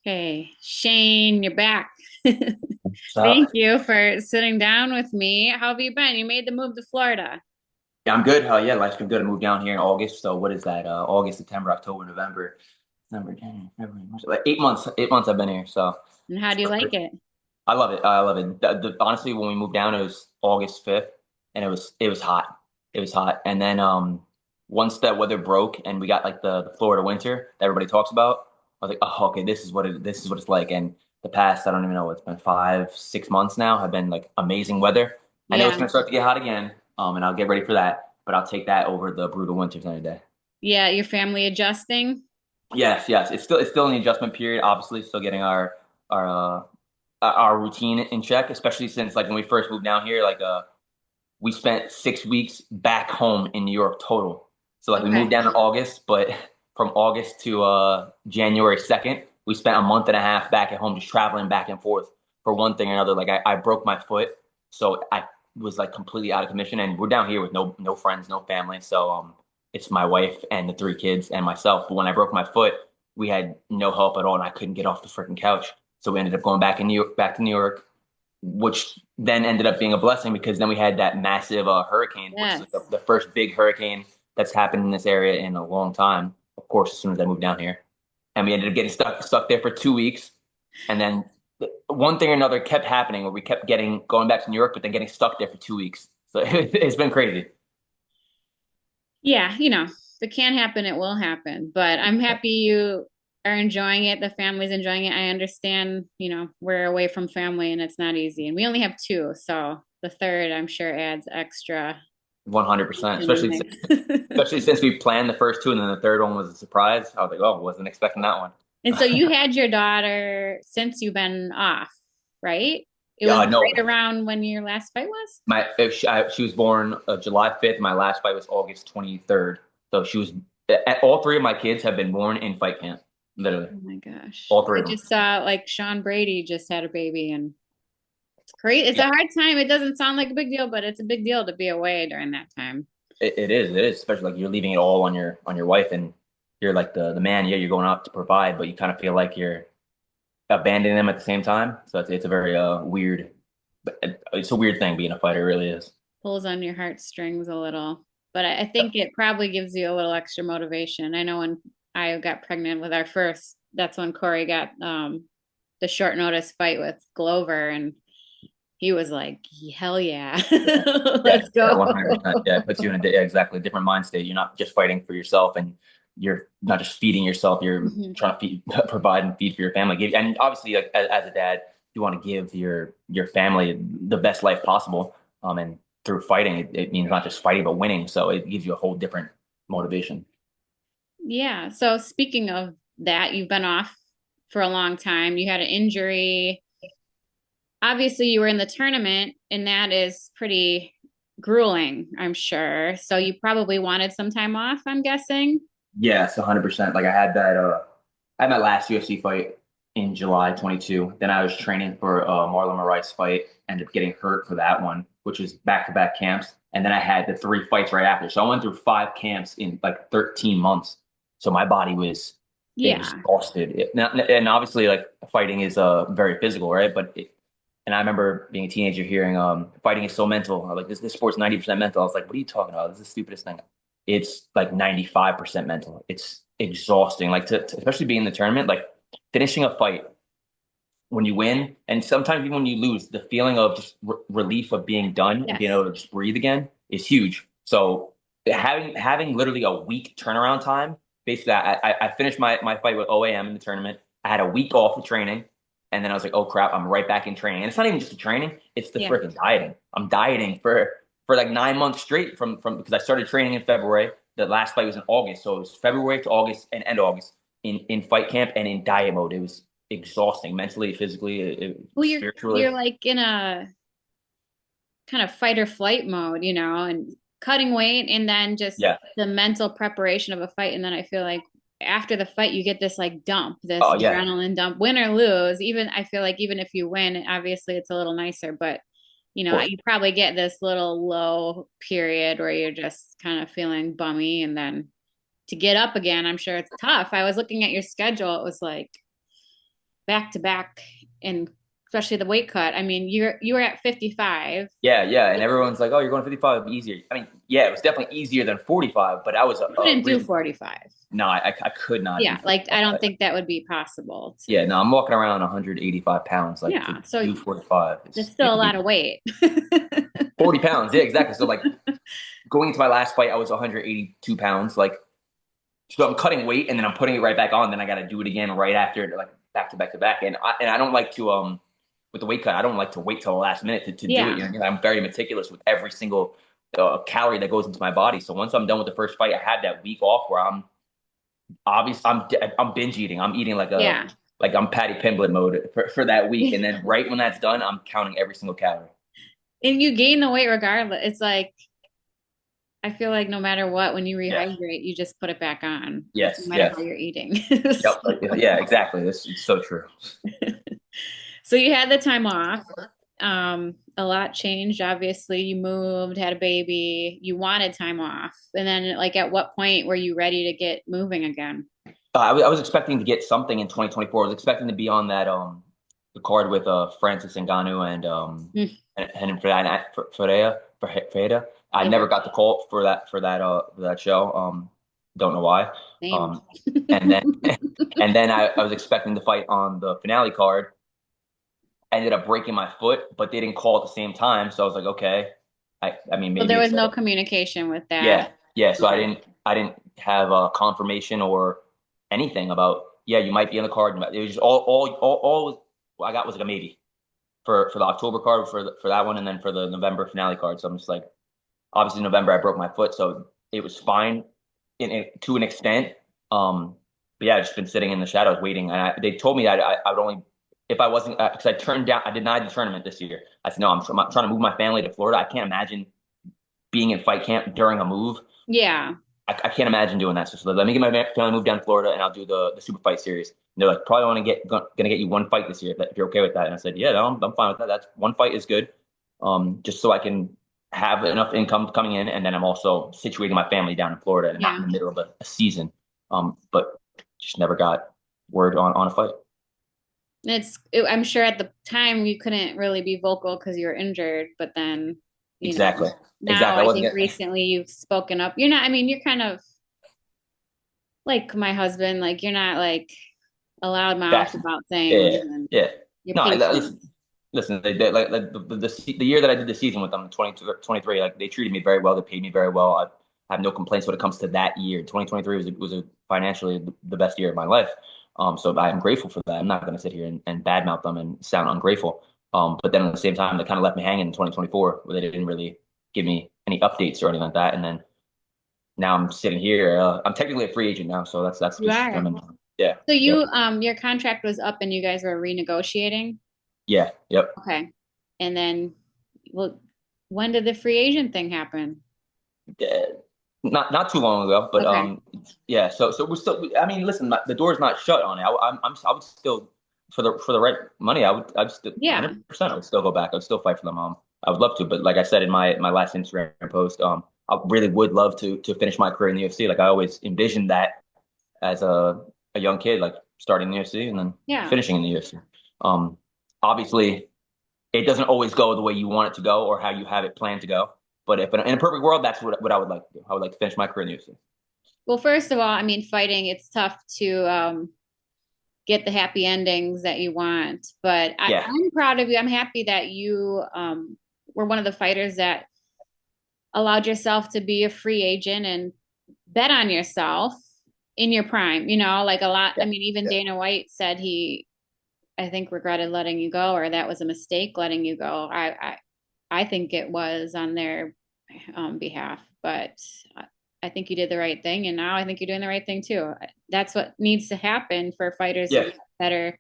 Okay, Shane, you're back. So Thank you for sitting down with me. How have you been? You made the move to Florida. yeah, I'm good. Yeah, life's been good. I moved down here in August. So what is that? August, September, October, November, December, January, February, March. Like 8 months. 8 months I've been here. So And how do you like it? I love it. I love it. Honestly, when we moved down, it was August 5th, and it was hot. It was hot. And then once that weather broke and we got like the Florida winter that everybody talks about, I was like, oh, okay, this is what it's like. And the past, I don't even know, it's been 5, 6 months now, have been like amazing weather. I know it's Yeah. gonna start to get hot again, and I'll get ready for that. But I'll take that over the brutal winters any day. Yeah, your family adjusting? Yes, yes. It's still in the adjustment period, obviously, still getting our our routine in check, especially since like when we first moved down here, like we spent 6 weeks back home in New York total. So like we moved Okay. down in August, but from August to January 2nd, we spent a month and a half back at home just traveling back and forth for one thing or another. Like I broke my foot, so I was like completely out of commission, and we're down here with no friends, no family. So it's my wife and the three kids and myself. But when I broke my foot, we had no help at all, and I couldn't get off the freaking couch. So we ended up going back to New York, which then ended up being a blessing because then we had that massive hurricane, which is Yes. the first big hurricane that's happened in this area in a long time. Of course, as soon as I moved down here, and we ended up getting stuck there for 2 weeks, and then one thing or another kept happening where we kept getting going back to New York, but then getting stuck there for 2 weeks. So it's been crazy. Yeah, if it can happen, it will happen. But I'm happy you are enjoying it. The family's enjoying it. I understand, we're away from family and it's not easy. And we only have two, so the third, I'm sure, adds extra 100%, in the mix. especially since we planned the first two and then the third one was a surprise. I was like, oh, wasn't expecting that one. And so you had your daughter since you've been off, right? It was No, right around when your last fight was? she was born July 5th. My last fight was August 23rd. So she was all three of my kids have been born in fight camp, literally Oh my gosh. all three I of them. just saw like Sean Brady just had a baby and it's great. It's a Yeah, hard time. It doesn't sound like a big deal, but it's a big deal to be away during that time. it is, especially like you're leaving it all on your wife and you're like the man. Yeah, you're going out to provide, but you kind of feel like you're abandoning them at the same time. So it's a very weird, it's a weird thing being a fighter. It really is. Pulls on your heartstrings a little. But I think it probably gives you a little extra motivation. I know when I got pregnant with our first, that's when Corey got the short notice fight with Glover and he was like, hell yeah, Yeah, let's yeah, go. 100%. Yeah, it puts you in yeah, exactly different mind state. You're not just fighting for yourself, and you're not just feeding yourself. You're Mhm. trying to provide and feed for your family. And obviously, like as a dad, you want to give your family the best life possible. And through fighting, it means not just fighting but winning. So it gives you a whole different motivation. Yeah. So speaking of that, you've been off for a long time. You had an injury. Obviously, you were in the tournament, and that is pretty grueling, I'm sure. So you probably wanted some time off, I'm guessing. Yes, 100%. Like I had my last UFC fight in July 22. Then I was training for Marlon Moraes fight, ended up getting hurt for that one, which was back-to-back camps. And then I had the three fights right after. So I went through 5 camps in like 13 months. So my body was Yeah. exhausted. And obviously like fighting is very physical, right? And I remember being a teenager hearing fighting is so mental. I was like this sport's 90% mental. I was like, what are you talking about? This is the stupidest thing. It's like 95% mental. It's exhausting. Like especially being in the tournament, like finishing a fight when you win, and sometimes even when you lose, the feeling of just relief of being done and being Yes. able to just breathe again is huge. So having literally a week turnaround time, basically, I finished my fight with OAM in the tournament. I had a week off of training, and then I was like, oh crap, I'm right back in training. And it's not even just the training; it's the Yeah. freaking dieting. I'm dieting for like 9 months straight from because I started training in February. The last fight was in August, so it was February to August and end August in fight camp and in diet mode. It was exhausting mentally, physically, Well, spiritually. you're like in a kind of fight or flight mode, and cutting weight and then just Yeah. the mental preparation of a fight. And then I feel like after the fight, you get this like dump, this Oh yeah. adrenaline dump, win or lose. Even I feel like even if you win, obviously it's a little nicer, but Of course. you probably get this little low period where you're just kind of feeling bummy. And then to get up again, I'm sure it's tough. I was looking at your schedule. It was like back to back, and especially the weight cut. I mean, you were at 55. Yeah, yeah. And everyone's like, oh, you're going 55, it'll be easier. I mean, yeah, it was definitely easier than 45, but I was You a couldn't do really, 45. no, I could not do Yeah, like I 45. don't think that would be possible Yeah, to. no, I'm walking around 185 pounds. Like to Yeah, so do 45 that's is still a it'd lot be of weight. 40 pounds. Yeah, exactly. So like going into my last fight, I was 182 pounds. Like, so I'm cutting weight and then I'm putting it right back on. Then I got to do it again right after, like back to back to back. And I don't like to with the weight cut, I don't like to wait till the last minute to do it. Yeah. You know, I'm very meticulous with every single calorie that goes into my body. So once I'm done with the first fight, I had that week off where I'm binge eating. I'm eating Yeah. like I'm Patty Pimblett mode for that week. And then right when that's done, I'm counting every single calorie. And you gain the weight regardless. It's like I feel like no matter what, when you Yeah. rehydrate, you just put it back on, no Yes. matter Yes. how you're eating. Yep. Yeah. Exactly. This is so true. So you had the time off. A lot changed. Obviously, you moved, had a baby, you wanted time off. And then, like, at what point were you ready to get moving again? I was expecting to get something in 2024. I was expecting to be on that the card with Francis Ngannou and Mm, and Ferreira. I okay, never got the call for that show. Don't know why. same. Um, and then and then I was expecting to fight on the finale card. I ended up breaking my foot, but they didn't call at the same time. So I was like, okay. I mean, So maybe there it's was no communication with that. yeah, yeah. So Okay. I didn't have a confirmation or anything about yeah, you might be on the card. It was just all I got was like a maybe for the October card for that one, and then for the November finale card. So I'm just like, obviously November I broke my foot, so it was fine to an extent. But yeah, I just been sitting in the shadows waiting, and they told me that I would only if I wasn't because I turned down, I denied the tournament this year. I said no, I'm trying to move my family to Florida. I can't imagine being in fight camp during a move. Yeah. I can't imagine doing that. So let me get my family moved down to Florida, and I'll do the super fight series. And they're like, probably want to gonna get you one fight this year if you're okay with that. And I said, yeah, no, I'm fine with that. That's one fight is good. Just so I can have enough income coming in, and then I'm also situating my family down in Florida and not Yeah. in the middle of a season. But just never got word on a fight. I'm sure at the time you couldn't really be vocal because you were injured, but then, you know, Exactly, now exactly. I I wasn't think getting recently you've spoken up. You're not, I mean, you're kind of like my husband, like you're not like a loudmouth back. about things Yeah, and yeah. you're No, patient. listen. Like the year that I did the season with them, 2023, like they treated me very well. They paid me very well. I have no complaints when it comes to that year. 2023 was a financially the best year of my life. So I'm grateful for that. I'm not going to sit here and badmouth them and sound ungrateful. But then at the same time, they kind of left me hanging in 2024, where they didn't really give me any updates or anything like that. And then now I'm sitting here. I'm technically a free agent now, so that's You just are. yeah, So yep, your contract was up and you guys were renegotiating. yeah, yep. Okay. And then, well, when did the free agent thing happen? Yeah, not too long ago, but Okay. yeah. So we're still. I mean, listen, the door's not shut on it. I would still for the right money. I'd still Yeah. 100%. I would still go back. I would still fight for them. I would love to, but like I said in my last Instagram post, I really would love to finish my career in the UFC. Like I always envisioned that as a young kid, like starting in the UFC and then Yeah. finishing in the UFC. Um, Obviously it doesn't always go the way you want it to go or how you have it planned to go. But if in a perfect world, that's what I would like to do. I would like to finish my career in the UFC. Well, first of all, I mean, fighting, it's tough to get the happy endings that you want. But Yeah, I'm proud of you. I'm happy that you were one of the fighters that allowed yourself to be a free agent and bet on yourself in your prime. You know, like a lot. yeah, I mean, even yeah, Dana White said I think, regretted letting you go, or that was a mistake letting you go. I think it was on their behalf, but I think you did the right thing, and now I think you're doing the right thing too. That's what needs to happen for fighters to yeah, get better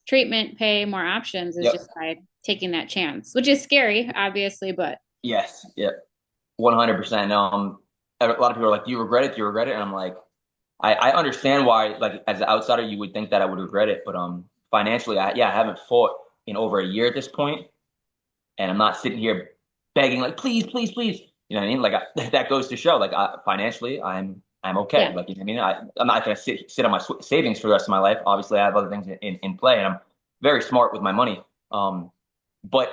treatment, pay, more options, is yep, just by taking that chance, which is scary, obviously, but yes, yep, 100%. A lot of people are like, "Do you regret it? Do you regret it?" And I'm like, I understand why, like as an outsider, you would think that I would regret it, but financially, I haven't fought in over a year at this point, and I'm not sitting here begging like, please, please, please. You know what I mean? Like that goes to show, like financially, I'm okay. yeah, Like you know what I mean? I'm not gonna sit on my savings for the rest of my life. Obviously, I have other things in play, and very smart with my money. But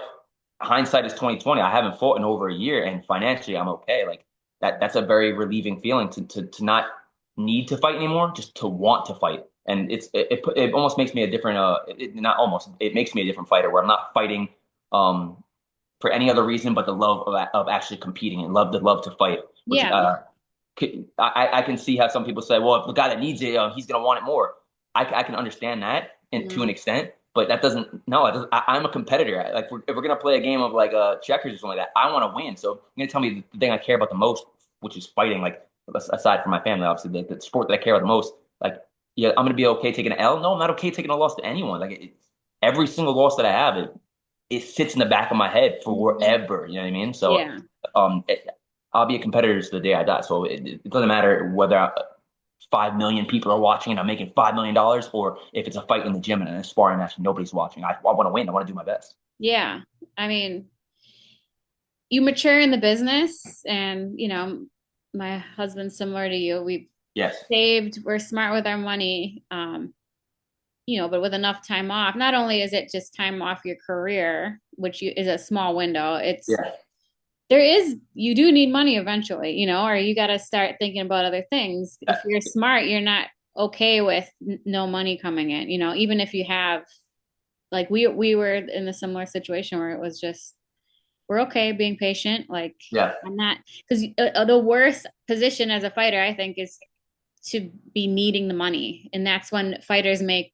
hindsight is 2020. I haven't fought in over a year, and financially, I'm okay. Like that's a very relieving feeling to not need to fight anymore, just to want to fight. And it almost makes me a different not almost it makes me a different fighter where I'm not fighting um for any other reason but the love of actually competing and love to fight, which Yeah. I can see how some people say, well, if the guy that needs it, he's gonna want it more. I can understand that to an No. extent, but that doesn't. No, it doesn't, I'm a competitor. Like if we're gonna play a game of like checkers or something like that, I want to win. So you're gonna tell me the thing I care about the most, which is fighting. Like aside from my family, obviously, the sport that I care about the most. Like, yeah, I'm gonna be okay taking an L. No, I'm not okay taking a loss to anyone. Like every single loss that I have, it sits in the back of my head for Mhm. forever. You know what I mean? So, Yeah. um, it, I'll be a competitor to the day I die. So it doesn't matter whether 5 million people are watching and I'm making $5 million, or if it's a fight in the gym and a sparring match and nobody's watching. I want to win. I want to do my best. Yeah. I mean, you mature in the business and, my husband's similar to you. We Yes. saved, we're smart with our money. But with enough time off, not only is it just time off your career, which is a small window, Yeah. you do need money eventually, or you got to start thinking about other things. If you're smart, you're not okay with no money coming in, even if you have, like we were in a similar situation where it was just, we're okay being patient. Like, Yeah. I'm not, because the worst position as a fighter, I think, is to be needing the money. And that's when fighters make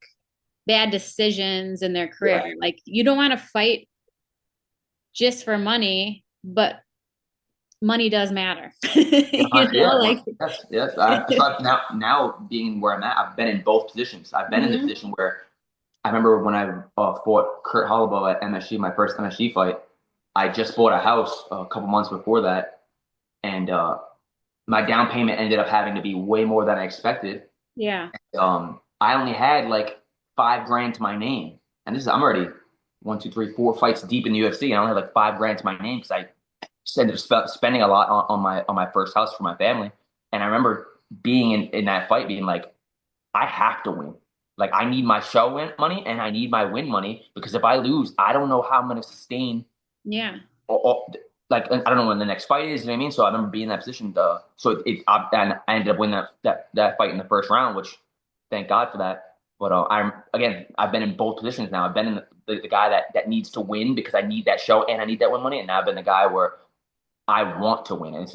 bad decisions in their Yeah. career. Like, you don't want to fight just for money, but money does matter. Yeah. Like, Yes. Yes. So now being where I'm at, I've been in both positions. I've been in the mhm. position where I remember when I fought Kurt Holloway at MSG, my first MSG fight. I just bought a house a couple months before that, and my down payment ended up having to be way more than I expected. Yeah. I only had like 5 grand to my name, and I'm already 1, 2, 3, 4 fights deep in the UFC, and I only had like 5 grand to my name because I ended up spending a lot on my first house for my family. And I remember being in that fight, being like, I have to win. Like I need my show win money and I need my win money because if I lose, I don't know how I'm going to sustain Yeah. like I don't know when the next fight is. You know what I mean? So I remember being in that position. And I ended up winning that fight in the first round, which thank God for that. But I've been in both positions now. I've been in the guy that needs to win because I need that show and I need that win money, and now I've been the guy where I want to win.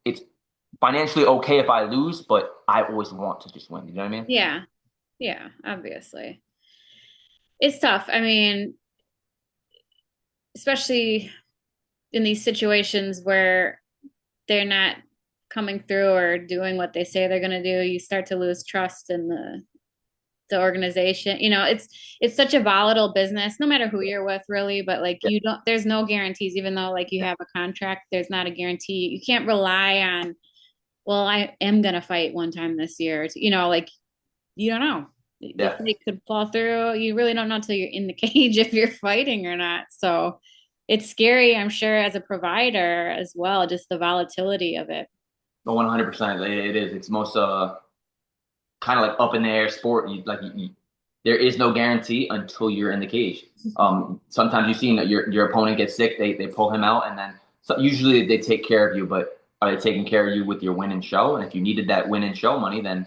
It's financially okay if I lose, but I always want to just win. You know what I mean? Yeah. Yeah. Obviously. It's tough. I mean, especially in these situations where they're not coming through or doing what they say they're going to do, you start to lose trust in the organization. It's such a volatile business, no matter who you're with, really. But like, Yeah. there's no guarantees, even though like you have a contract, there's not a guarantee. You can't rely on, well, I am going to fight one time this year. Like, you don't know. The Yeah. fight could fall through. You really don't know until you're in the cage if you're fighting or not. So it's scary, I'm sure, as a provider as well, just the volatility of it. 100%. It is. It's most kind of like up in the air sport. There is no guarantee until you're in the cage. Sometimes you've seen that your opponent gets sick, they pull him out, and then usually they take care of you. But are they taking care of you with your win and show? And if you needed that win and show money, then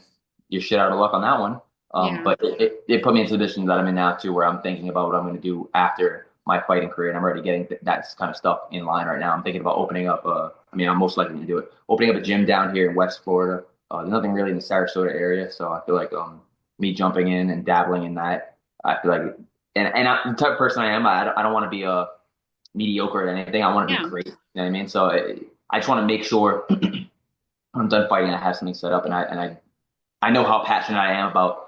you're shit out of luck on that one. Yeah. But it put me into the position that I'm in now too, where I'm thinking about what I'm going to do after my fighting career, and I'm already getting that kind of stuff in line right now. I'm thinking about opening up. I'm most likely to do it. Opening up a gym down here in West Florida. There's nothing really in the Sarasota area, so I feel like me jumping in and dabbling in that, I feel like, the type of person I am, I don't want to be a mediocre at anything. I want to be Yeah. great. You know what I mean? So I just want to make sure when I'm done fighting, I have something set up, and I know how passionate I am about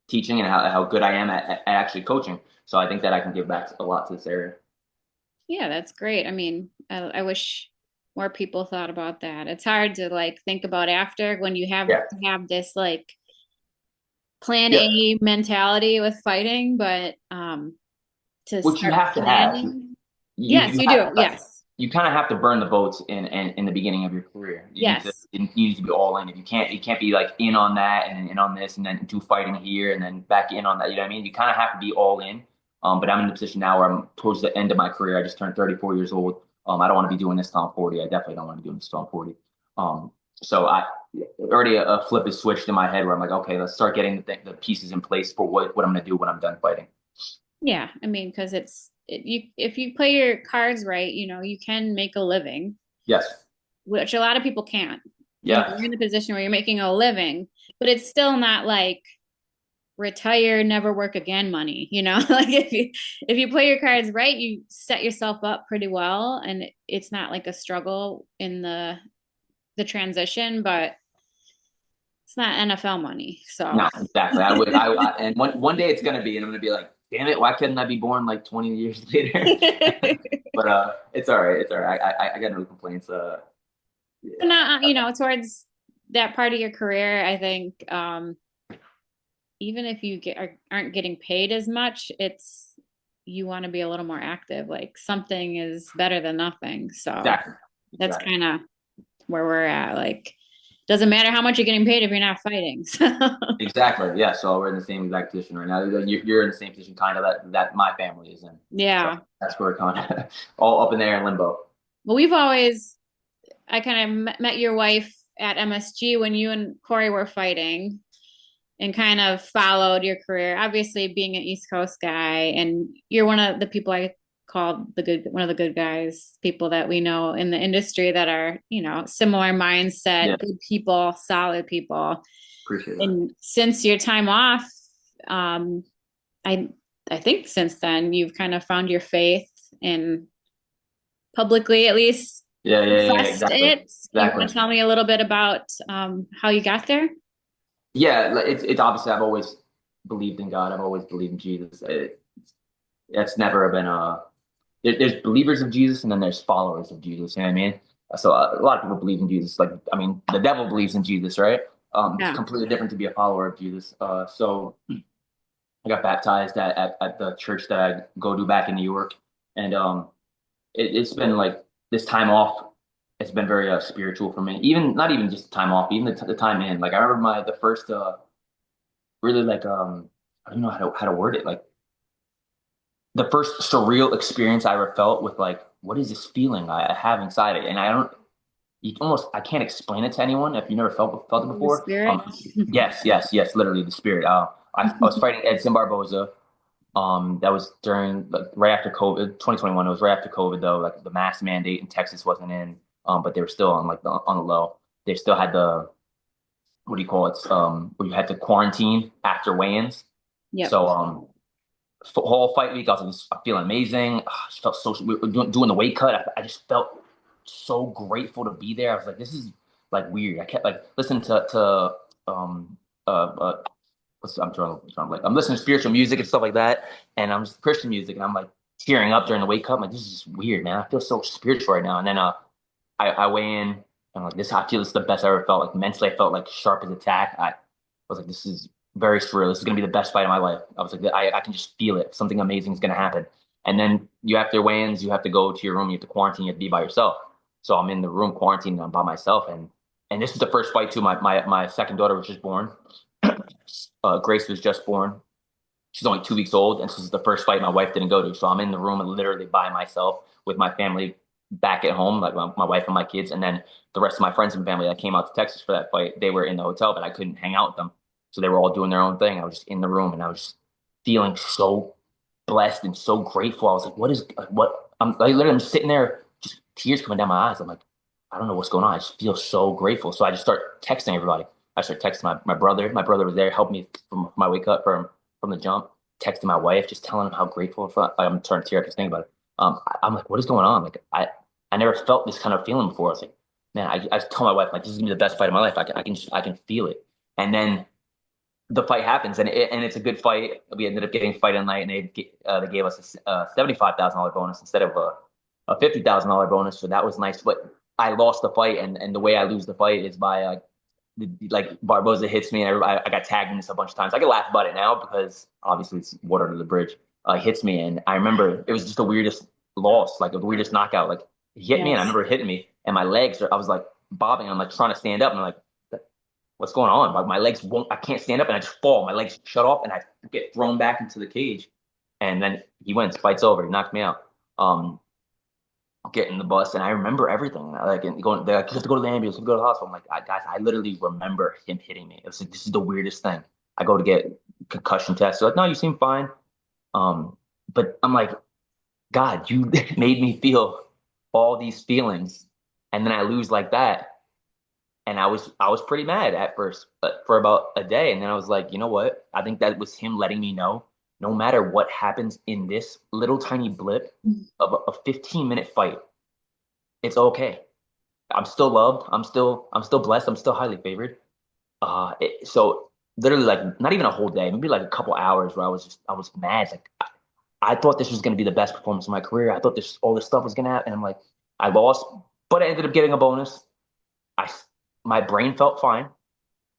teaching and how good I am at actually coaching. So I think that I can give back a lot to this area. Yeah, that's great. I mean, I wish more people thought about that. It's hard to like think about after when you have Yeah. to have this like plan Yeah. A mentality with fighting, but to Which you start have to have. planning. You Yes, you you have do. like Yes. you kind of have to burn the boats in the beginning of your career. Yes. You need to be all in. If you can't be like in on that and then in on this and then do fighting here and then back in on that. You know what I mean? You kind of have to be all in. But I'm in a position now where I'm towards the end of my career. I just turned 34 years old. I don't want to be doing this till I'm 40. I definitely don't want to be doing this till I'm 40. So I already a flip is switched in my head where I'm like, okay, let's start getting the pieces in place for what I'm going to do when I'm done fighting. Yeah, I mean, because you if you play your cards right, you can make a living, Yes. which a lot of people can't. Yeah. You're in a position where you're making a living, but it's still not like retire, never work again money, Like if you play your cards right, you set yourself up pretty well, and it's not like a struggle in the transition, but it's not NFL money. So No, exactly. And one day it's gonna be, and I'm gonna be like, damn it, why couldn't I be born like 20 years later? But it's all right. It's all right. I got no complaints. Yeah, not, towards that part of your career, I think even if you aren't getting paid as much, it's you want to be a little more active. Like something is better than nothing. So exactly, that's exactly, kind of where we're at. Like, doesn't matter how much you're getting paid if you're not fighting. So exactly. Yeah. So we're in the same exact position right now. You're in the same position, kind of that my family is in. So yeah. that's where we're kind of all up in there in limbo. Well, I kind of met your wife at MSG when you and Corey were fighting and kind of followed your career. Obviously, being an East Coast guy, and you're one of the people I call one of the good guys, people that we know in the industry that are, similar Yeah, mindset, good people, solid people. appreciate that. And since your time off, um, I I think since then you've kind of found your faith and publicly at least Yeah, professed exactly, it. You exactly. want to tell me a little bit about how you got there? Yeah, like, it's obviously I've always believed in God. I've always believed in Jesus. It's never been there's believers of Jesus and then there's followers of Jesus. You know what I mean? So a lot of people believe in Jesus. Like, I mean, the devil believes in Jesus, right? It's Yeah. completely different to be a follower of Jesus. So I got baptized at the church that I go to back in New York. And it's been like this time off. It's been very spiritual for me. Even not even just time off, even the time in. Like I remember the first really like I don't know how to word it. Like the first surreal experience I ever felt with like, what is this feeling I have inside it? And I don't, you almost, I can't explain it to anyone if you never felt it Holy before. Spirit. Yes, literally the spirit. I was fighting Edson Barboza. That was during like right after COVID, 2021. It was right after COVID though. Like the mask mandate in Texas wasn't in, but they were still on like on the low. They still had the what do you call it? Where you had to quarantine after weigh-ins. Yep. So whole fight week, I was feeling amazing. I just felt so. We were doing the weight cut. I just felt so grateful to be there. I was like, this is like weird. I kept like listening to I'm listening to spiritual music and stuff like that, and I'm just Christian music, and I'm like tearing up during the weight cut. I'm like, this is just weird, man. I feel so spiritual right now. And then I weigh in, and I'm like, I feel this is the best I ever felt. Like mentally, I felt like sharp as a tack. I was like, this is very surreal. This is gonna be the best fight of my life. I was like, I can just feel it. Something amazing is gonna happen. And then you after weigh-ins, you have to go to your room. You have to quarantine. You have to be by yourself. So I'm in the room quarantined. I'm by myself, and this is the first fight too. My second daughter was just born. Grace was just born. She's only 2 weeks old, and this is the first fight my wife didn't go to. So I'm in the room and literally by myself with my family back at home, like my wife and my kids, and then the rest of my friends and family that came out to Texas for that fight. They were in the hotel, but I couldn't hang out with them, so they were all doing their own thing. I was just in the room, and I was just feeling so blessed and so grateful. I was like, "What is like, what?" I'm sitting there, just tears coming down my eyes. I'm like, I don't know what's going on. I just feel so grateful. So I just start texting everybody. I start texting my brother. My brother was there, helped me from my wake up from the jump. Texting my wife, just telling him how grateful I'm starting to tear up just thinking about it. I'm like, what is going on? Like, I never felt this kind of feeling before. I was like, man, I just told my wife like this is gonna be the best fight of my life. I can feel it. And then the fight happens, and it's a good fight. We ended up getting fight in night, and they gave us a $75,000 bonus instead of a $50,000 bonus. So that was nice. But I lost the fight, and the way I lose the fight is by like Barboza hits me, and I got tagged in this a bunch of times. I can laugh about it now because obviously it's water under the bridge. Hits me, and I remember it was just the weirdest loss, like the weirdest knockout. Like He hit me, and I Yes. remember hitting me, and my legs I was like bobbing. I'm like trying to stand up, and I'm like, what's going on? Like my legs won't. I can't stand up, and I just fall. My legs shut off, and I get thrown back into the cage. And then he wins. Fight's over. He knocked me out. Um, Getting the bus, and I remember everything. Like, and going, they're like, you have to go to the ambulance, you have to go to the hospital. I'm like, guys, I literally remember him hitting me. It was like, this is the weirdest thing. I go to get concussion tests. They're like, no, you seem fine. Um, but I'm like, God, you made me feel all these feelings, and then I lose like that. And I was pretty mad at first, but for about a day, and then I was like, you know what? I think that was him letting me know, no matter what happens in this little tiny blip of a 15-minute fight, it's okay. I'm still loved. I'm still blessed. I'm still highly favored. So literally like not even a whole day, maybe like a couple hours where I was mad. Like I thought this was gonna be the best performance of my career. I thought this all this stuff was gonna happen. And I'm like, I lost, but I ended up getting a bonus. I My brain felt fine.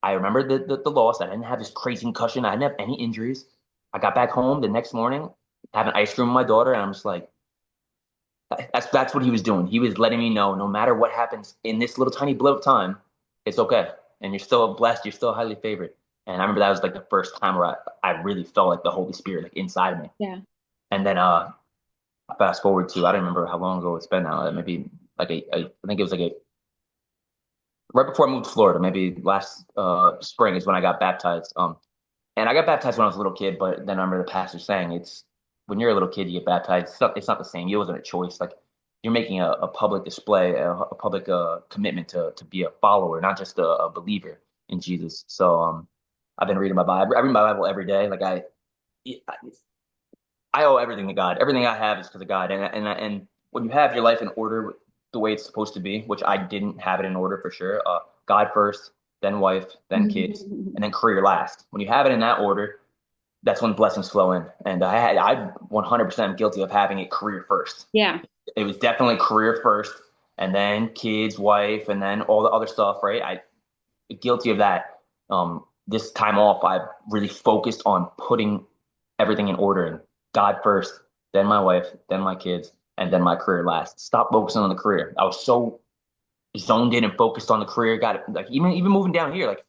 I remember the loss. I didn't have this crazy concussion. I didn't have any injuries. I got back home the next morning, having ice cream with my daughter, and I'm just like, that's what he was doing. He was letting me know, no matter what happens in this little tiny blip of time, it's okay, and you're still blessed. You're still highly favored. And I remember that was like the first time where I really felt like the Holy Spirit like inside of me. Yeah. And then fast forward to I don't remember how long ago it's been now. Maybe like I think it was like a right before I moved to Florida. Maybe last spring is when I got baptized. And I got baptized when I was a little kid, but then I remember the pastor saying it's when you're a little kid, you get baptized. It's not the same. It wasn't a choice. Like you're making a public display, a public commitment to be a follower, not just a believer in Jesus. So I've been reading my Bible. I read my Bible every day. Like I owe everything to God. Everything I have is because of God. And when you have your life in order the way it's supposed to be, which I didn't have it in order for sure. God first, then wife, then kids, and then career last. When you have it in that order, that's when blessings flow in. And I 100% am guilty of having it career first. Yeah. It was definitely career first, and then kids, wife, and then all the other stuff. Right? Guilty of that. This time off, I've really focused on putting everything in order. And God first, then my wife, then my kids, and then my career last. Stop focusing on the career. I was so zoned in and focused on the career. Got it. Like even moving down here, like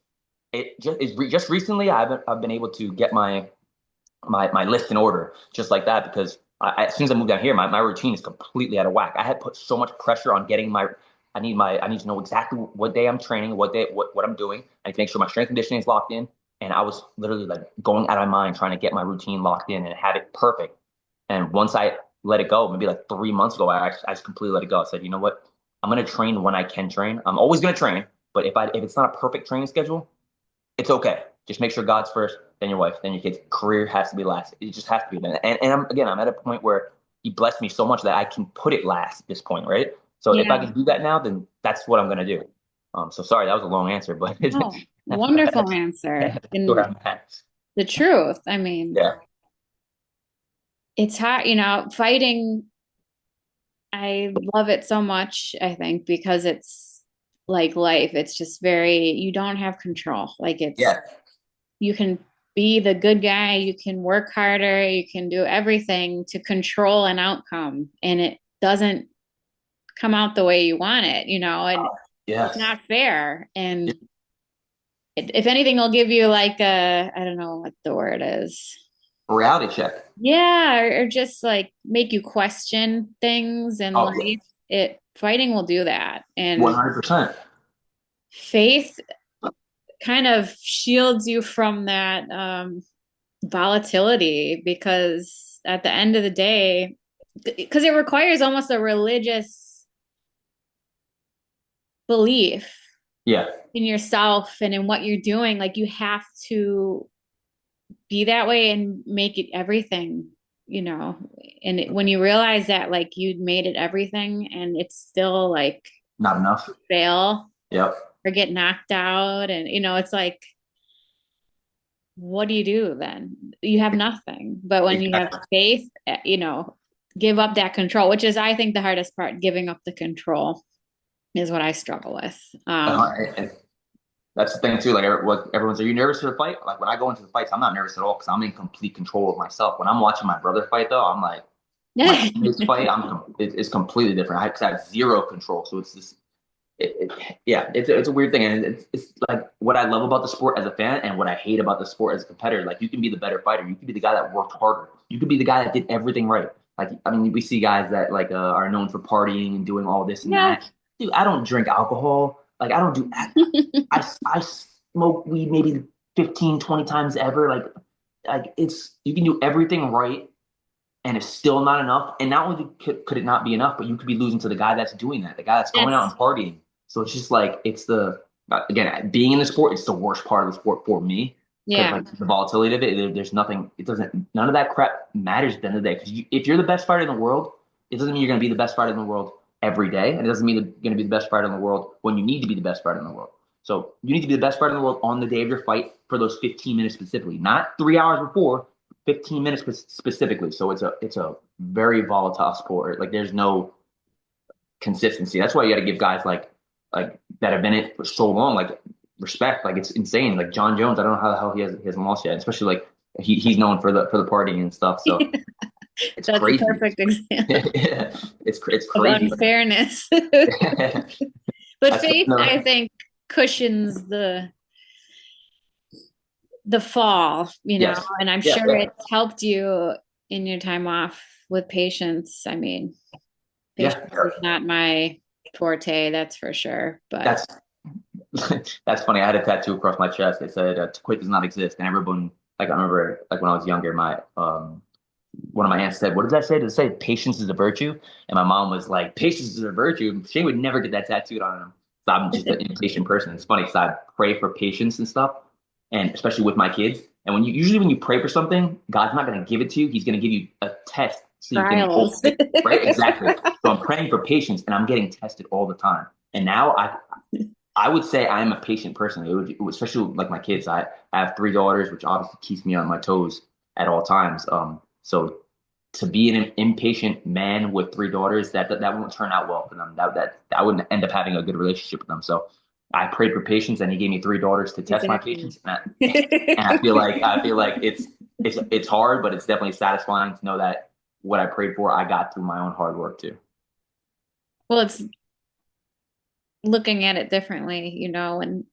just recently, I've been able to get my list in order just like that because as soon as I moved down here, my routine is completely out of whack. I had put so much pressure on getting I need to know exactly what day I'm training, what I'm doing. I need to make sure my strength conditioning is locked in. And I was literally like going out of my mind trying to get my routine locked in and have it perfect. And once I let it go, maybe like 3 months ago, I just completely let it go. I said, you know what? I'm gonna train when I can train. I'm always gonna train, but if it's not a perfect training schedule, it's okay. Just make sure God's first, then your wife, then your kids. Career has to be last. It just has to be. And I'm at a point where He blessed me so much that I can put it last at this point, right? So if I Yeah. can do that now, then that's what I'm gonna do. So sorry, that was a long answer, but Oh, wonderful answer. that's where And I'm at. the truth, I mean, Yeah, it's hard, fighting, I love it so much, I think, because it's like life. It's just you don't have control. Like yeah, you can be the good guy, you can work harder, you can do everything to control an outcome, and it doesn't come out the way you want it, and it's yes. not fair. And if anything, they'll give you like I don't know what the word is. Reality check. Yeah, or just like make you question things in Oh yeah, life. Fighting will do that. And 100%. faith kind of shields you from that volatility because at the end of the day, because it requires almost a religious belief Yeah, in yourself and in what you're doing. Like you have to be that way and make it everything, and when you realize that like you'd made it everything and it's still like not enough. fail Yep, or get knocked out, and it's like, what do you do then? You have nothing. But when you have exactly. faith, give up that control, which is I think the hardest part. Giving up the control is what I struggle with. And that's the thing too. Like what everyone's, are you nervous for the fight? Like when I go into the fights, I'm not nervous at all because I'm in complete control of myself. When I'm watching my brother fight, though, I'm like, My teammates fight, it's completely different. I have zero control. So it's this, yeah, it's a weird thing, and it's like what I love about the sport as a fan, and what I hate about the sport as a competitor. Like you can be the better fighter, you can be the guy that worked harder, you could be the guy that did everything right. Like I mean, we see guys that like are known for partying and doing all this and Nope. that. Dude, I don't drink alcohol. Like I don't do. I smoke weed maybe 15, 20 times ever. Like it's you can do everything right and it's still not enough. And not only could it not be enough, but you could be losing to the guy that's doing that, the guy that's going out That's and partying. So it's just like it's the again being in the sport. It's the worst part of the sport for me because yeah. like the volatility of it. There's nothing. It doesn't. None of that crap matters at the end of the day. Because if you're the best fighter in the world, it doesn't mean you're going to be the best fighter in the world every day, and it doesn't mean you're going to be the best fighter in the world when you need to be the best fighter in the world. So you need to be the best fighter in the world on the day of your fight for those 15 minutes specifically, not 3 hours before, 15 minutes specifically. So it's a very volatile sport. Like there's no consistency. That's why you got to give guys like that have been in it for so long like respect. Like it's insane. Like John Jones, I don't know how the hell he hasn't lost yet. Especially like he's known for the partying and stuff. So it's That's a crazy. perfect example Yeah, it's of crazy. unfairness. But I still faith, I know. think, cushions the fall, Yes. and I'm Yeah. sure Yeah. it's helped you in your time off with patients. I mean, Yeah. patience is not my forte, that's for sure. But That's that's funny. I had a tattoo across my chest. It said, "To quit does not exist." And everyone, like I remember, like when I was younger, my one of my aunts said, "What does that say? Does it say patience is a virtue?" And my mom was like, "Patience is a virtue." She would never get that tattooed on him. So I'm just an impatient person. It's funny because I pray for patience and stuff, and especially with my kids. And when you usually when you pray for something, God's not going to give it to you. He's going to give you a test so you can trials. overcome it, right? Exactly. So I'm praying for patience, and I'm getting tested all the time. And now I would say I'm a patient person. Especially like my kids. I have three daughters, which obviously keeps me on my toes at all times. So to be an impatient man with three daughters, that won't turn out well for them. That I wouldn't end up having a good relationship with them. So I prayed for patience, and he gave me three daughters to test my Exactly. patience. And I feel like it's hard, but it's definitely satisfying to know that what I prayed for, I got through my own hard work too. Well, it's looking at it differently, when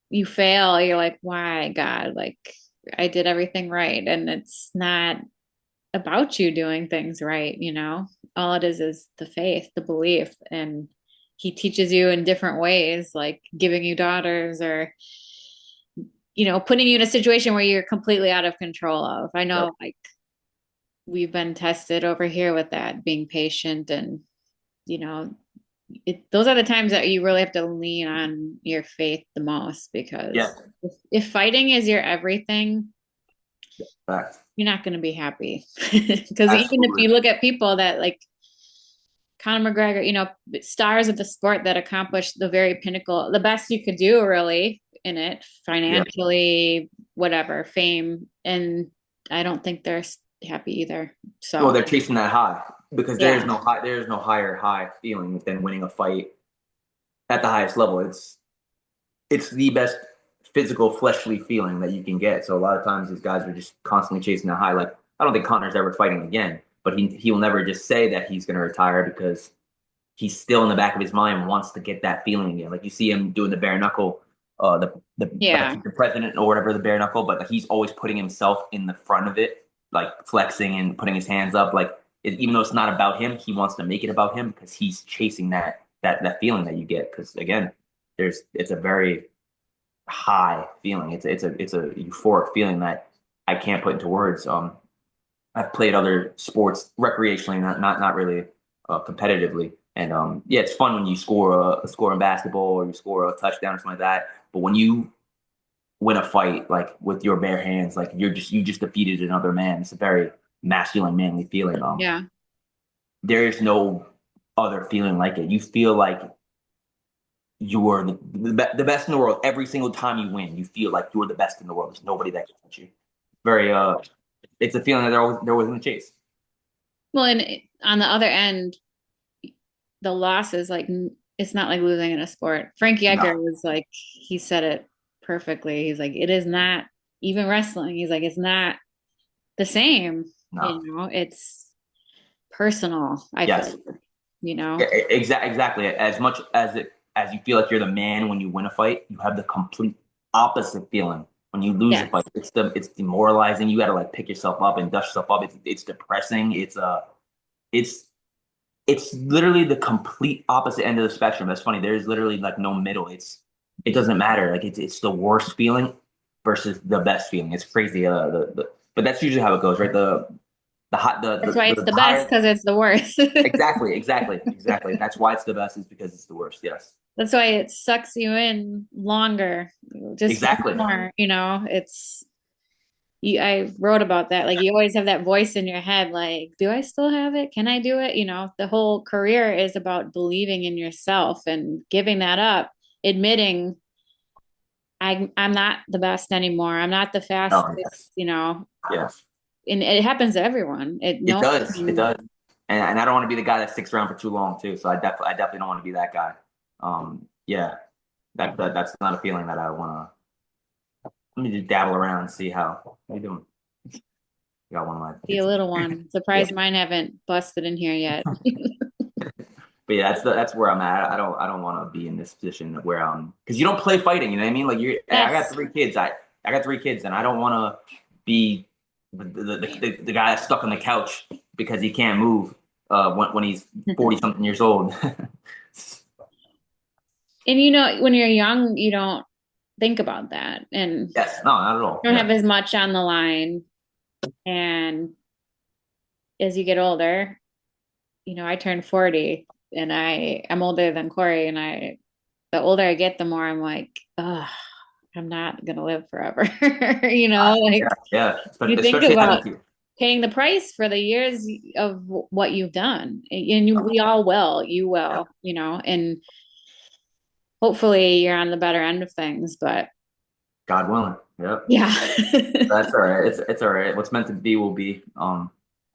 you fail, you're like, why, God? Like, I did everything right. And it's not about you doing things right, all it is the faith, the belief. And he teaches you in different ways, like giving you daughters or, putting you in a situation where you're completely out of control of. I Yep. know, like, we've been tested over here with that, being patient and, you know, those are the times that you really have to lean on your faith the most because Yeah. if fighting is your everything, Fact. you're not going to be happy. Because even if Absolutely. you look at people that like Conor McGregor, stars of the sport that accomplish the very pinnacle, the best you could do really in it, Yeah. financially, whatever, fame. And I don't think they're happy either. Well, So, they're chasing that high because yeah. there is no higher high feeling than winning a fight at the highest level. It's the best physical fleshly feeling that you can get. So a lot of times these guys are just constantly chasing that high. Like I don't think Connor's ever fighting again, but he'll never just say that he's going to retire because he's still in the back of his mind wants to get that feeling again. Like you see him doing the bare knuckle, Yeah. the president or whatever the bare knuckle, but like, he's always putting himself in the front of it, like flexing and putting his hands up. Like even though it's not about him, he wants to make it about him because he's chasing that feeling that you get. Because again, it's a very high feeling. It's a euphoric feeling that I can't put into words. I've played other sports recreationally, not really competitively. And yeah, it's fun when you score in basketball or you score a touchdown or something like that. But when you win a fight like with your bare hands, like you just defeated another man. It's a very masculine, manly feeling. Yeah. There is no other feeling like it. You feel like you are the best in the world every single time you win. You feel like you're the best in the world. There's nobody that can touch you. Very it's a feeling that they're always in the chase. Well, and on the other end, the loss is like it's not like losing in a sport. Frankie No, Edgar was like he said it perfectly. He's like it is not even wrestling. He's like it's not the same. no. It's personal, I Yes. feel, you know? Exactly. As much as you feel like you're the man when you win a fight, you have the complete opposite feeling when you lose a Yes. fight. It's demoralizing. You got to like pick yourself up and dust yourself up. It's depressing. It's it's literally the complete opposite end of the spectrum. That's funny. There's literally like no middle. It doesn't matter. Like it's the worst feeling versus the best feeling. It's crazy. But that's usually how it goes, right? The hot That's why it's the the best higher. because it's the worst. Exactly. That's why it's the best is because it's the worst. Yes. That's why it sucks you in longer. Just Exactly. more, it's you, I wrote about that. Like you always have that voice in your head, like, do I still have it? Can I do it? The whole career is about believing in yourself and giving that up, admitting I'm not the best anymore. I'm not the Oh, fastest, yes. Yes. and it happens to everyone. It It no does. It one, does. And I don't want to be the guy that sticks around for too long too. So I definitely don't want to be that guy. Yeah, that's not a feeling that I want to. Let me just dabble around and see how you doing. You got one of my be a kids. little one. Yeah, Surprised mine haven't busted in here yet. but yeah, that's where I'm at. I don't want to be in this position where because you don't play fighting. You know what I mean? Like I got Yes. three kids. I got three kids, and I don't want to be the guy that's stuck on the couch because he can't move when he's 40 something years old. And when you're young, you don't think about that and Yes, no, not at all. you don't Yeah, have as much on the line. And as you get older, I turned 40 and I'm older than Corey. And the older I get, the more I'm like, oh, I'm not going to live forever. yeah, Like yeah. you think Especially having about kids. paying the price for the years of what you've done. And we all will, you Yeah, will, and hopefully you're on the better end of things, but God willing. Yep. yeah. That's all right. It's all right. What's meant to be will be.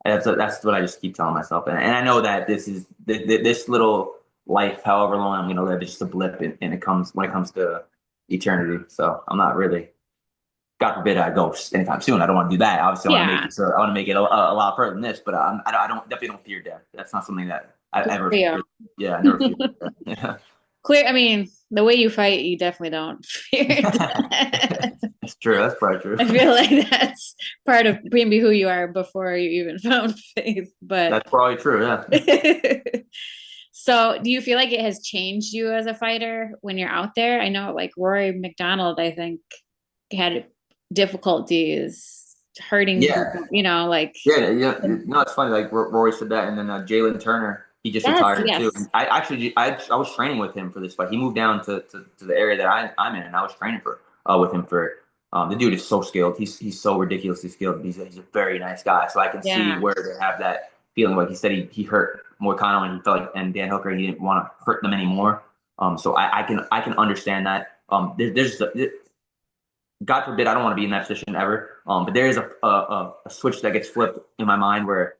That's what I just keep telling myself, and I know that this little life, however long I'm gonna live, is just a blip, and it comes when it comes to eternity. So I'm not really. God forbid I go anytime soon. I don't want to do that. Obviously, I want to make Yeah. it. So I want to make it a lot further than this. But I don't definitely don't fear death. That's not something that I Good for ever. you. Yeah, I never fear. Yeah. Clear. I mean, the way you fight, you definitely don't fear death. That's true. That's probably true. I feel like that's part of maybe who you are before you even found faith. But That's probably true. Yeah. so, do you feel like it has changed you as a fighter when you're out there? I know, like Rory McDonald, I think had difficulties hurting Yeah. people. Like Yeah. No, it's funny. Like Rory said that, and then Jalen Turner, he just yes, retired too. yes, I actually, I was training with him for this fight. He moved down to the area that I'm in, and I was training for with him for. The dude is so skilled. He's so ridiculously skilled. He's a very nice guy. So I can see yeah, where they have that feeling. Like he said, he hurt Moicano and he felt like, and Dan Hooker, he didn't want to hurt them anymore. So I can understand that. God forbid, I don't want to be in that position ever. But there is a switch that gets flipped in my mind where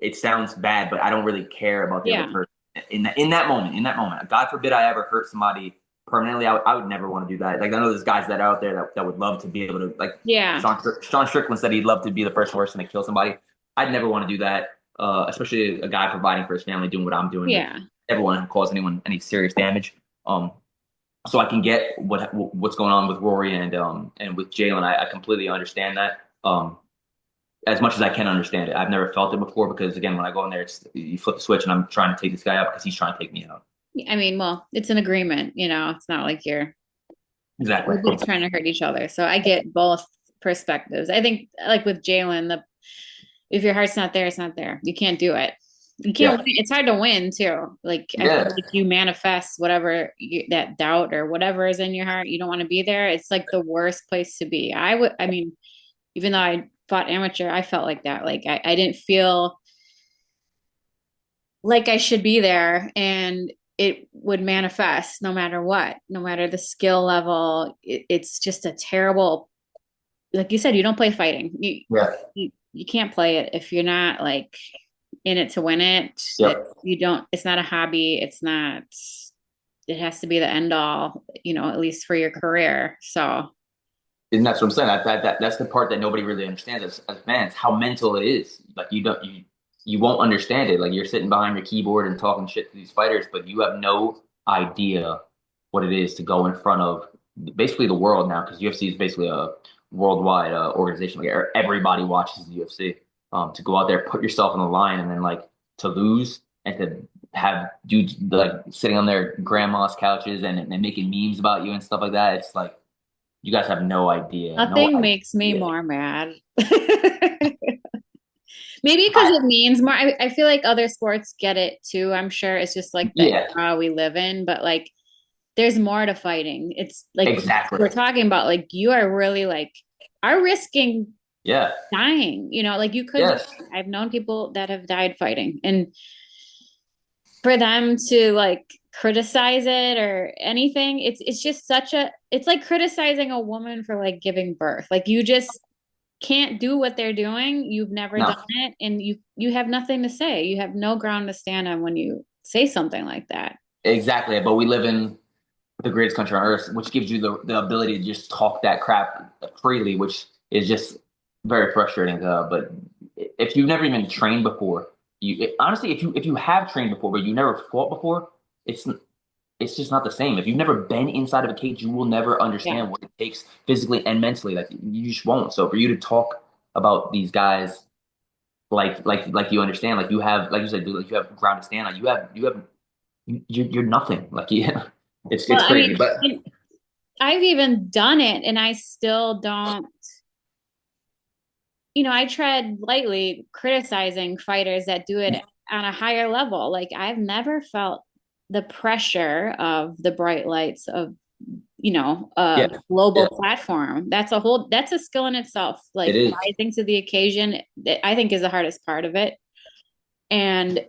it sounds bad, but I don't really care about the other yeah, person in that moment. In that moment, God forbid I ever hurt somebody permanently. I would never want to do that. Like I know there's guys that are out there that would love to be able to like yeah, Sean Strickland said he'd love to be the first person to kill somebody. I'd never want to do that. Especially a guy providing for his family, doing what I'm doing. Like yeah. everyone who cause anyone any serious damage. So I can get what's going on with Rory and with Jalen. I completely understand that. As much as I can understand it. I've never felt it before because again, when I go in there, it's you flip the switch and I'm trying to take this guy out because he's trying to take me out. I mean, well, it's an agreement. It's not like Exactly. we're both trying to hurt each other. So I get both perspectives. I think, like with Jalen, if your heart's not there, it's not there. You can't do it. You can't Yeah. win. It's hard to win too. Like I feel Yeah. like you manifest whatever that doubt or whatever is in your heart. You don't want to be there. It's like the worst place to be. I mean, even though I fought amateur, I felt like that. Like I didn't feel like I should be there, and it would manifest no matter what, no matter the skill level. It's just a terrible, like you said, you don't play fighting. Yeah. You can't play it if you're not like in it to win it. Yep. You don't. It's not a hobby. It's not. It has to be the end all. At least for your career. So And that's what I'm saying. That's the part that nobody really understands as fans, how mental it is. Like you don't you you won't understand it. Like you're sitting behind your keyboard and talking shit to these fighters, but you have no idea what it is to go in front of basically the world now, because UFC is basically a worldwide organization. Like everybody watches the UFC. To go out there, put yourself on the line, and then like to lose and to have dudes like sitting on their grandma's couches and making memes about you and stuff like that. It's like you guys have no idea, no Nothing makes me idea. more mad. Maybe because I, it means more. I feel like other sports get it too. I'm sure it's just like the yeah, era we live in, but like there's more to fighting. It's like exactly. we're talking about, like you are really like are risking Yeah. dying, like you could Yes. I've known people that have died fighting, and for them to like criticize it or anything, it's just such a it's like criticizing a woman for like giving birth. Like you just can't do what they're doing. You've never done No. it, and you have nothing to say. You have no ground to stand on when you say something like that. Exactly. But we live in the greatest country on earth, which gives you the ability to just talk that crap freely, which is just very frustrating. But if you've never even trained before, honestly, if you have trained before, but you never fought before, it's it's just not the same. If you've never been inside of a cage, you will never Yeah. understand what it takes physically and mentally. Like you just won't. So for you to talk about these guys like you understand, like you have, like you said, dude, like you have ground to stand on. You're nothing. Like yeah, Well, it's I crazy. mean, But I've even done it and I still don't, I tread lightly criticizing fighters that do it on a higher level. Like I've never felt the pressure of the bright lights of, yeah, a yeah, global platform. That's a skill in itself. it Like is. rising to the occasion, that I think is the hardest part of it. And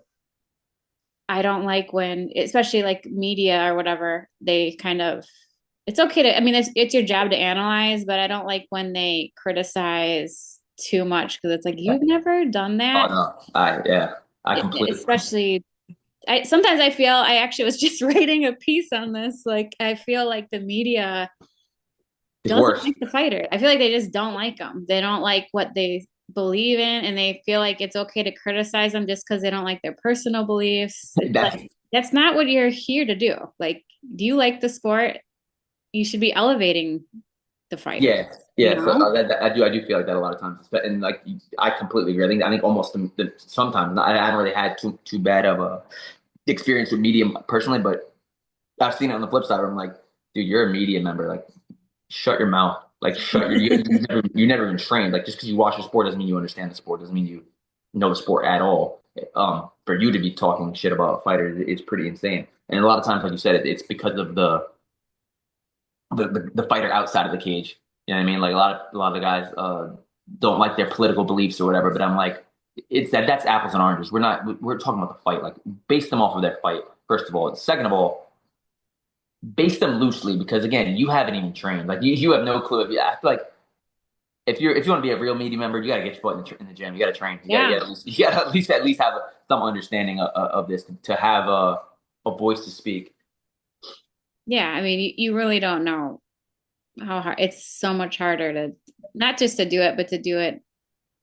I don't like when, especially like media or whatever, they kind of, it's okay to, I mean, it's your job to analyze, but I don't like when they criticize too much because it's like, you've never done Oh that. no, I completely. Especially, sometimes I feel, I actually was just writing a piece on this. Like, I feel like the media It's doesn't worse. like the fighter. I feel like they just don't like them. They don't like what they believe in, and they feel like it's okay to criticize them just because they don't like their personal beliefs. It's That's like that's not what you're here to do. Like, do you like the sport? You should be elevating the fighter, yeah, you yeah. So know? I do feel like that a lot of times. And like I completely agree. I think almost sometimes I haven't really had too bad of a experience with media personally, but I've seen it on the flip side where I'm like, dude, you're a media member. Like, shut your mouth. Like, shut your. You never been trained. Like, just because you watch the sport doesn't mean you understand the sport. Doesn't mean you know the sport at all. For you to be talking shit about a fighter, it's pretty insane. And a lot of times, like you said, it's because of the fighter outside of the cage. You know what I mean? Like a lot of the guys don't like their political beliefs or whatever. But I'm like, that's apples and oranges. We're talking about the fight. Like, base them off of their fight first of all. Second of all, base them loosely because again, you haven't even trained. Like you have no clue. I feel like if you want to be a real media member, you got to get your foot in the gym. You got to train. Yeah. You got to at least have some understanding of this to have a voice to speak. Yeah. I mean, you really don't know how hard it's so much harder to not just to do it, but to do it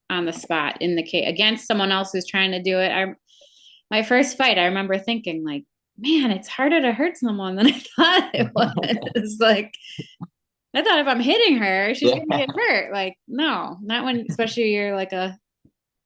on the spot in the cage against someone else who's trying to do it. My first fight, I remember thinking like, man, it's harder to hurt someone than I thought it was. Like, I thought if I'm hitting her, she's Yeah, gonna get hurt. Like, no, not when, especially you're like a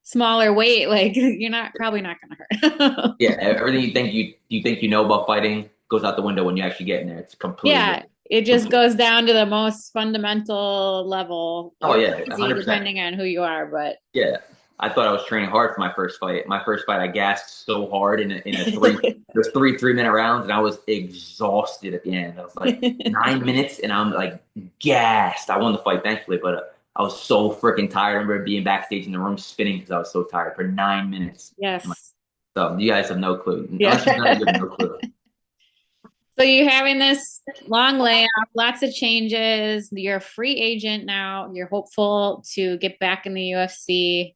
smaller weight. Like, you're probably not gonna hurt. yeah. Everything you think you know about fighting goes out the window when you actually get in there. It's completely Yeah, different. it just goes down to the most fundamental level Oh or yeah, easy, 100%. depending on who you are. But Yeah, I thought I was training hard for my first fight. My first fight, I gassed so hard in a there's 3 3-minute rounds, and I was exhausted at the end. I was like 9 minutes, and I'm like gassed. I won the fight, thankfully, but I was so freaking tired. I remember being backstage in the room spinning because I was so tired for 9 minutes. I'm like, yes, so you guys have no clue. Unless you've done it, yeah. you have no clue. So you're having this long layoff, lots of changes. You're a free agent now. You're hopeful to get back in the UFC.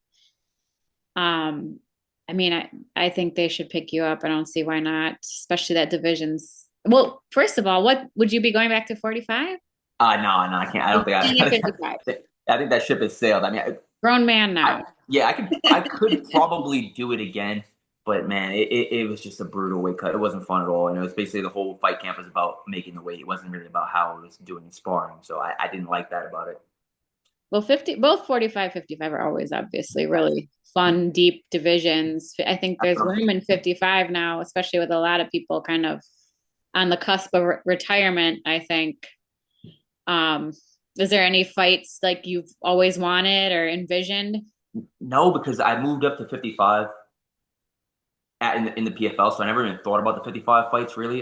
Um, I mean, I think they should pick you up. I don't see why not, especially that division's. Well, first of all, what would you be going back to 45? No, I can't. I don't think Staying at 55. I think that ship has sailed. I mean, Grown man I now. yeah, I could probably do it again, but man, it was just a brutal weight cut. It wasn't fun at all, and it was basically the whole fight camp was about making the weight. It wasn't really about how I was doing in sparring. So I didn't like that about it. Well, 50, both 45, 55 are always obviously really fun, deep divisions. I think That's there's what I'm room in 55 now, especially with a lot of people kind of on the cusp of retirement, I think. Um, is there any fights like you've always wanted or envisioned? No, because I moved up to 55 in the PFL, so I never even thought about the 55 fights really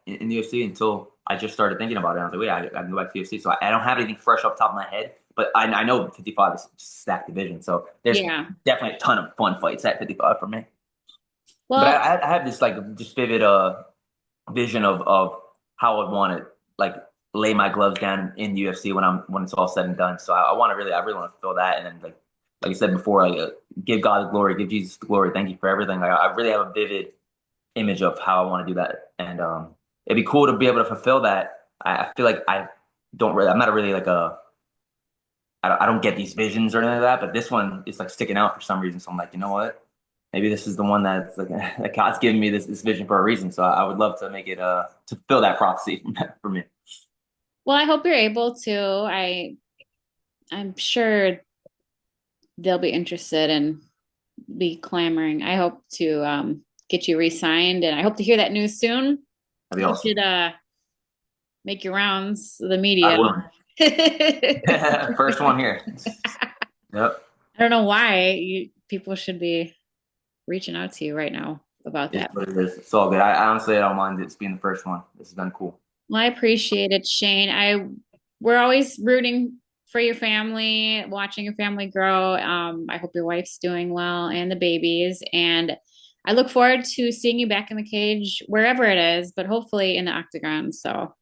in the UFC until I just started thinking about it. I was like, wait, I can go back to the UFC, so I don't have anything fresh off the top of my head, but I know 55 is just a stacked division, so there's Yeah. definitely a ton of fun fights at 55 for me. But Well, I have this like just vivid vision of how I'd want to like lay my gloves down in the UFC when it's all said and done. So I really want to feel that, and then like I said before, like give God the glory, give Jesus the glory. Thank you for everything. Like, I really have a vivid image of how I want to do that, and it'd be cool to be able to fulfill that. I feel like I'm not really like I don't get these visions or anything like that, but this one is like sticking out for some reason. So I'm like, you know what? Maybe this is the one that's like that God's giving me this vision for a reason. So I would love to make it to fill that prophecy for me. well, I hope you're able to. I'm sure they'll be interested and be clamoring. I hope to get you re-signed, and I hope to hear that news soon. That'd be You awesome. should make your rounds to the I media. will. I First one here. Yep. don't know why people should be reaching out to you right now about It's that. what it is. It's all good. I honestly I don't mind it being the first one. This has been cool. Well, I appreciate it, Shane. We're always rooting for your family, watching your family grow. I hope your wife's doing well and the babies. And I look forward to seeing you back in the cage wherever it is, but hopefully in the octagon. So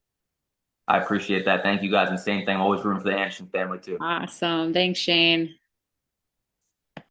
I appreciate that. Thank you guys. And same thing. Always rooting for the Anderson family too. awesome. Thanks, Shane.